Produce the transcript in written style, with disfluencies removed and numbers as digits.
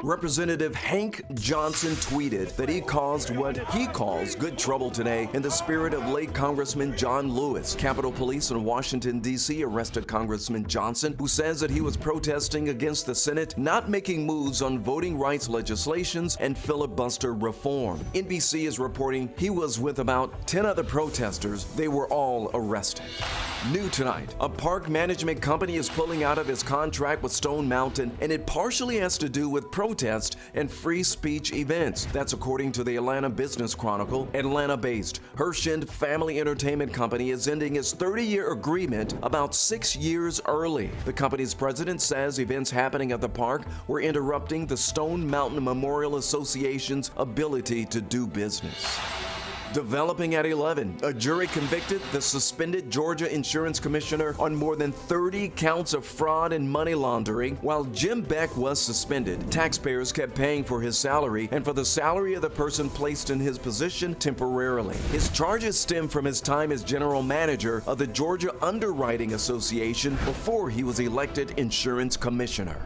Representative Hank Johnson tweeted that he caused what he calls good trouble today in the spirit of late Congressman John Lewis. Capitol Police in Washington, D.C. arrested Congressman Johnson, who says that he was protesting against the Senate not making moves on voting rights legislations and filibuster reform. NBC is reporting he was with about 10 other protesters. They were all arrested. New tonight, a park management company is pulling out of its contract with Stone Mountain, and it partially has to do with protest and free speech events. That's according to the Atlanta Business Chronicle. Atlanta-based Herschend Family Entertainment Company is ending its 30-year agreement about 6 years early. The company's president says events happening at the park were interrupting the Stone Mountain Memorial Association's ability to do business. Developing at 11, a jury convicted the suspended Georgia insurance commissioner on more than 30 counts of fraud and money laundering. While Jim Beck was suspended, taxpayers kept paying for his salary and for the salary of the person placed in his position temporarily. His charges stem from his time as general manager of the Georgia Underwriting Association before he was elected insurance commissioner.